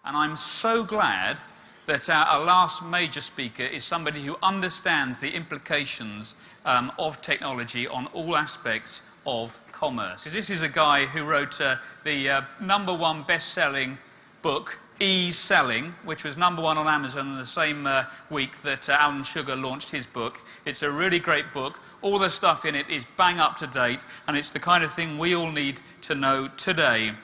And I'm so glad that our last major speaker is somebody who understands the implications of technology on all aspects of commerce. Because this is a guy who wrote the #1 best-selling book, Ease Selling, which was #1 on Amazon in the same week that Alan Sugar launched his book. It's a really great book. All the stuff in it is bang up to date, and it's the kind of thing we all need to know today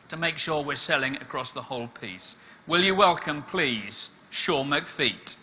to make sure we're selling across the whole piece. Will you welcome, please, Sean McPheat.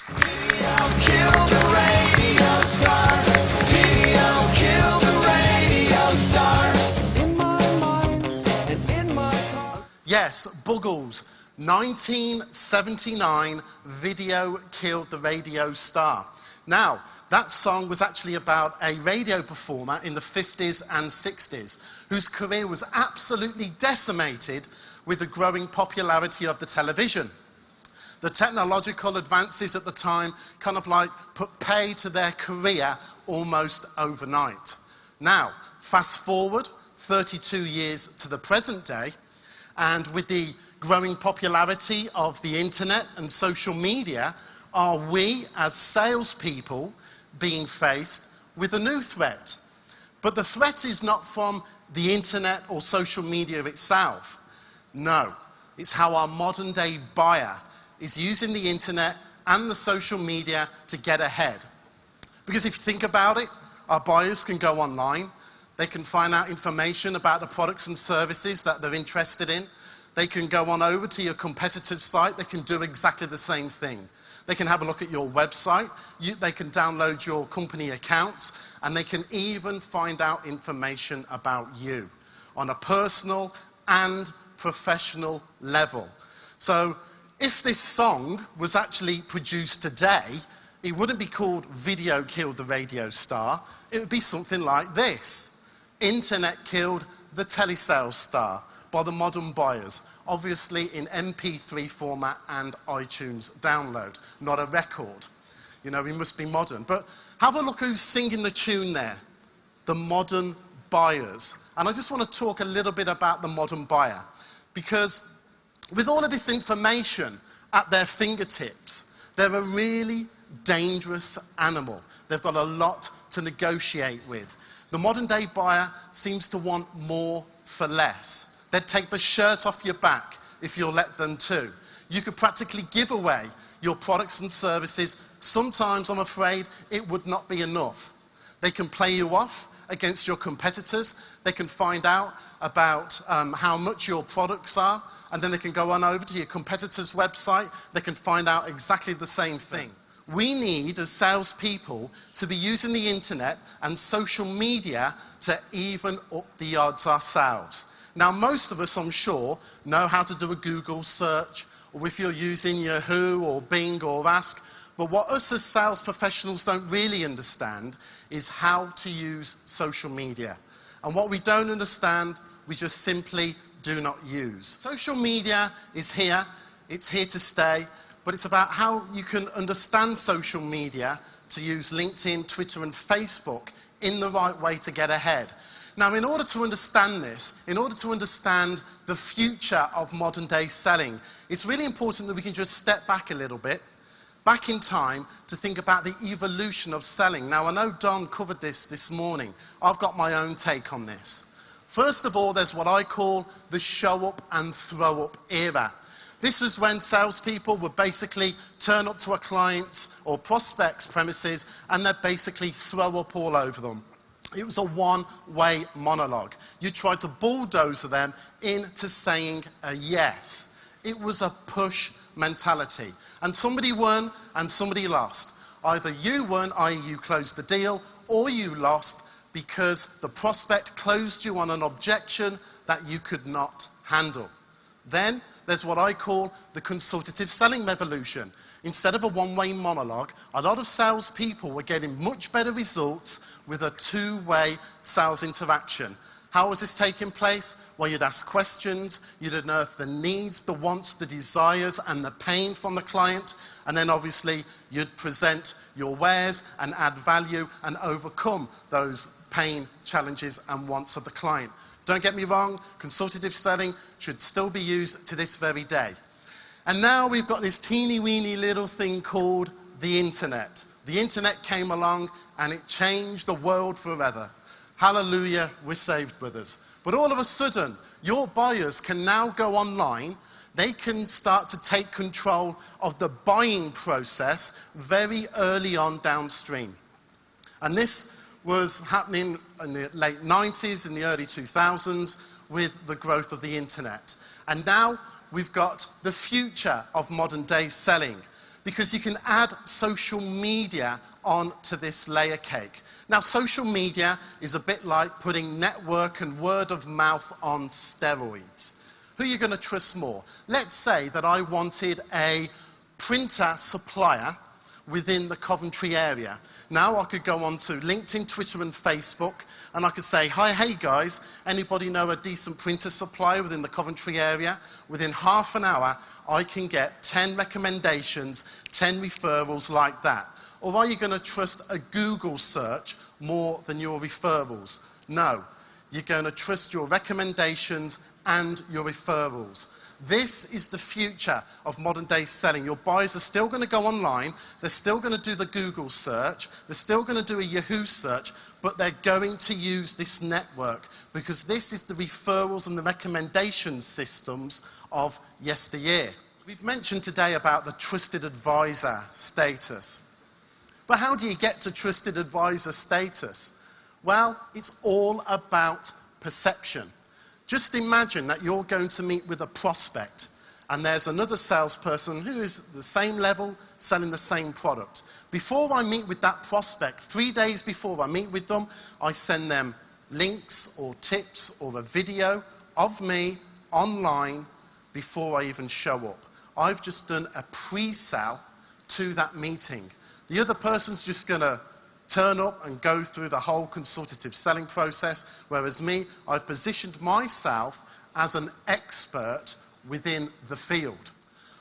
Video killed the radio star. Video killed the radio star. In my mind and in my car. Yes, Buggles. 1979, Video Killed the Radio Star. Now, that song was actually about a radio performer in the 50s and 60s whose career was absolutely decimated with the growing popularity of the television. The technological advances at the time kind of like put pay to their career almost overnight. Now, fast forward 32 years to the present day, and with the growing popularity of the internet and social media, are we as salespeople being faced with a new threat? But the threat is not from the internet or social media itself. No, it's how our modern day buyer is using the internet and the social media to get ahead. Because if you think about it, our buyers can go online, they can find out information about the products and services that they're interested in, they can go on over to your competitor's site, they can do exactly the same thing. They can have a look at your website, they can download your company accounts, and they can even find out information about you on a personal and professional level. So if this song was actually produced today, it wouldn't be called Video Killed the Radio Star, it would be something like this: Internet Killed the Telesales Star, by the modern buyers, obviously in MP3 format and iTunes download, not a record. You know, we must be modern. But have a look who's singing the tune there. The modern buyers. And I just want to talk a little bit about the modern buyer, because with all of this information at their fingertips, they're a really dangerous animal. They've got a lot to negotiate with. The modern day buyer seems to want more for less. They'd take the shirt off your back if you'll let them to. You could practically give away your products and services. Sometimes, I'm afraid, it would not be enough. They can play you off against your competitors. They can find out about how much your products are, and then they can go on over to your competitor's website. They can find out exactly the same thing. We need, as salespeople, to be using the internet and social media to even up the odds ourselves. Now, most of us, I'm sure, know how to do a Google search, or if you're using Yahoo or Bing or Ask, but what us as sales professionals don't really understand is how to use social media. And what we don't understand, we just simply do not use. Social media is here, it's here to stay, but it's about how you can understand social media to use LinkedIn, Twitter and Facebook in the right way to get ahead. Now, in order to understand this, in order to understand the future of modern day selling, it's really important that we can just step back a little bit, back in time, to think about the evolution of selling. Now, I know Don covered this morning. I've got my own take on this. First of all, there's what I call the show up and throw up era. This was when salespeople would basically turn up to a client's or prospect's premises and they'd basically throw up all over them. It was a one-way monologue. You tried to bulldoze them into saying a yes. It was a push mentality. And somebody won and somebody lost. Either you won, i.e. you closed the deal, or you lost because the prospect closed you on an objection that you could not handle. Then there's what I call the consultative selling revolution. Instead of a one-way monologue, a lot of salespeople were getting much better results with a two-way sales interaction. How was this taking place? Well, you'd ask questions, you'd unearth the needs, the wants, the desires, and the pain from the client, and then obviously you'd present your wares and add value and overcome those pain, challenges, and wants of the client. Don't get me wrong, consultative selling should still be used to this very day. And now we've got this teeny weeny little thing called the internet. The internet came along and it changed the world forever. Hallelujah, we're saved, brothers. But all of a sudden, your buyers can now go online. They can start to take control of the buying process very early on downstream. And this was happening in the late 90s, in the early 2000s, with the growth of the internet. And now we've got the future of modern day selling, because you can add social media onto this layer cake. Now, social media is a bit like putting network and word of mouth on steroids. Who are you going to trust more? Let's say that I wanted a printer supplier within the Coventry area. Now I could go on to LinkedIn, Twitter and Facebook, and I could say, hi, hey guys, anybody know a decent printer supplier within the Coventry area? Within half an hour, I can get 10 recommendations, 10 referrals like that. Or are you going to trust a Google search more than your referrals? No, you're going to trust your recommendations and your referrals. This is the future of modern day selling. Your buyers are still going to go online, they're still going to do the Google search, they're still going to do a Yahoo search, but they're going to use this network, because this is the referrals and the recommendation systems of yesteryear. We've mentioned today about the trusted advisor status. But how do you get to trusted advisor status? Well, it's all about perception. Just imagine that you're going to meet with a prospect and there's another salesperson who is the same level, selling the same product. Before I meet with that prospect, 3 days before I meet with them, I send them links or tips or a video of me online before I even show up. I've just done a pre-sell to that meeting. The other person's just going to turn up and go through the whole consultative selling process, whereas me, I've positioned myself as an expert within the field.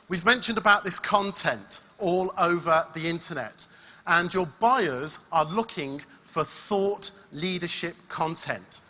We've mentioned about this content all over the internet, and your buyers are looking for thought leadership content.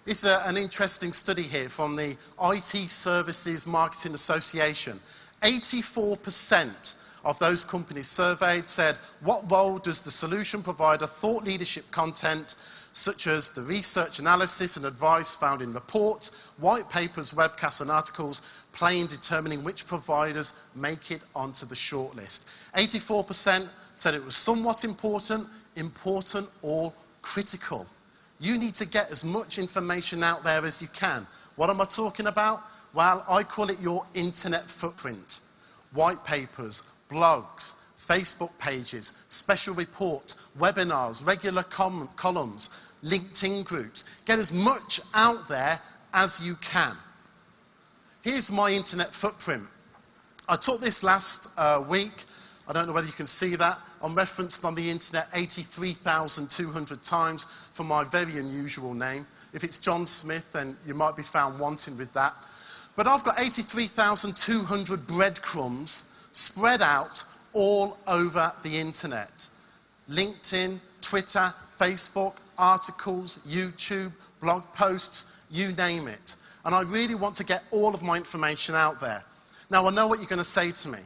It's an interesting study here from the IT Services Marketing Association. 84% of those companies surveyed said, what role does the solution provider thought leadership content, such as the research, analysis and advice found in reports, white papers, webcasts and articles, play in determining which providers make it onto the shortlist? 84% said it was somewhat important, important or critical. You need to get as much information out there as you can. What am I talking about? Well, I call it your internet footprint. White papers, blogs, Facebook pages, special reports, webinars, regular columns, LinkedIn groups. Get as much out there as you can. Here's my internet footprint. I took this last week. I don't know whether you can see that. I'm referenced on the internet 83,200 times for my very unusual name. If it's John Smith, then you might be found wanting with that. But I've got 83,200 breadcrumbs spread out all over the internet. LinkedIn, Twitter, Facebook, articles, YouTube, blog posts, you name it. And I really want to get all of my information out there. Now, I know what you're going to say to me.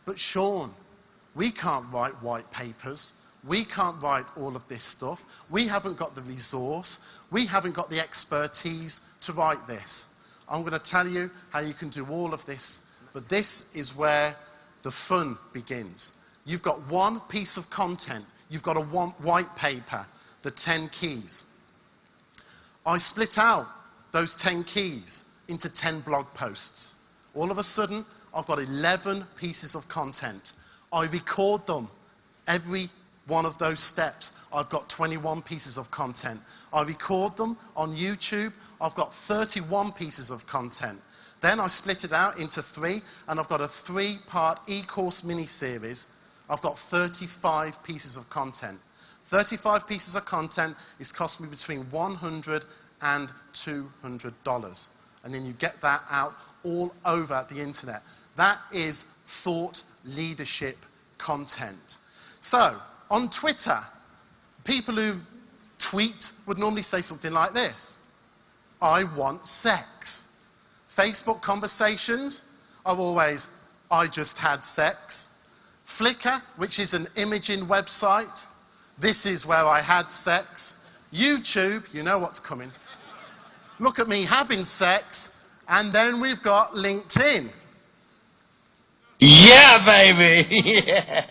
But Sean, we can't write white papers. We can't write all of this stuff. We haven't got the resource. We haven't got the expertise to write this. I'm going to tell you how you can do all of this. But this is where the fun begins. You've got one piece of content. You've got a white paper, the 10 keys. I split out those 10 keys into 10 blog posts. All of a sudden, I've got 11 pieces of content. I record them, every one of those steps. I've got 21 pieces of content. I record them on YouTube. I've got 31 pieces of content. Then I split it out into 3, and I've got a 3-part e-course mini-series. I've got 35 pieces of content. 35 pieces of content is cost me between $100 and $200. And then you get that out all over the internet. That is thought leadership content. So, on Twitter, people who tweet would normally say something like this. I want sex. Facebook conversations are always, I just had sex. Flickr, which is an imaging website, this is where I had sex. YouTube, you know what's coming. Look at me having sex. And then we've got LinkedIn. Yeah, baby! Yeah.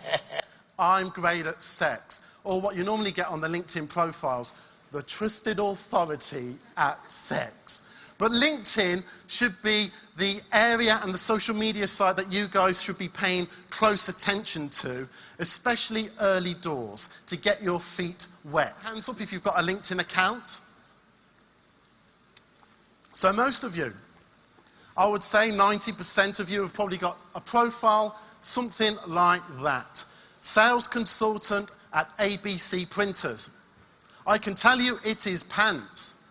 I'm great at sex. Or what you normally get on the LinkedIn profiles, the trusted authority at sex. But LinkedIn should be the area and the social media site that you guys should be paying close attention to, especially early doors, to get your feet wet. Hands up if you've got a LinkedIn account. So most of you, I would say 90% of you have probably got a profile, something like that. Sales consultant at ABC Printers. I can tell you it is pants.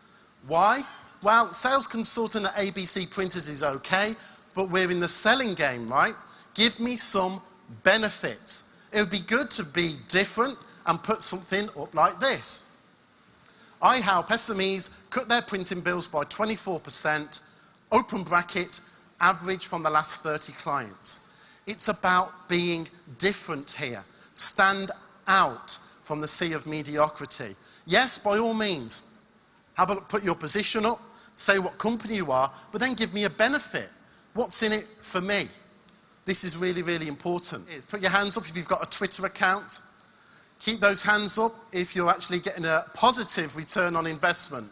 Why? Well, sales consultant at ABC Printers is okay, but we're in the selling game, right? Give me some benefits. It would be good to be different and put something up like this. I help SMEs cut their printing bills by 24%, open bracket, average from the last 30 clients. It's about being different here. Stand out from the sea of mediocrity. Yes, by all means, have a look, put your position up, say what company you are, but then give me a benefit. What's in it for me? This is really, really important. Put your hands up if you've got a Twitter account. Keep those hands up if you're actually getting a positive return on investment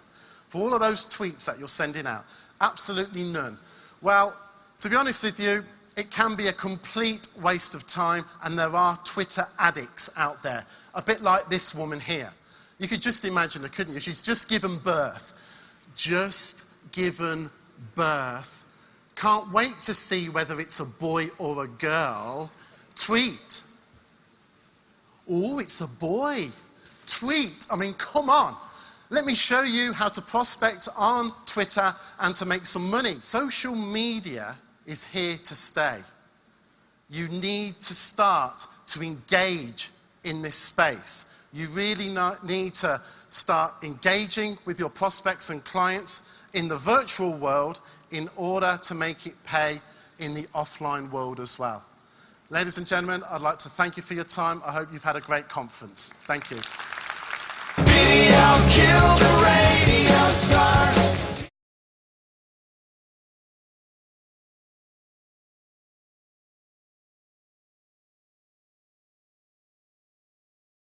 for all of those tweets that you're sending out. Absolutely none. Well, to be honest with you, it can be a complete waste of time, and there are Twitter addicts out there. A bit like this woman here. You could just imagine her, couldn't you? She's just given birth. Just given birth. Can't wait to see whether it's a boy or a girl. Tweet. Oh, it's a boy. Tweet. I mean, come on. Let me show you how to prospect on Twitter and to make some money. Social media is here to stay. You need to start to engage in this space. You really need to start engaging with your prospects and clients in the virtual world in order to make it pay in the offline world as well. Ladies and gentlemen, I'd like to thank you for your time. I hope you've had a great conference. Thank you. Video kill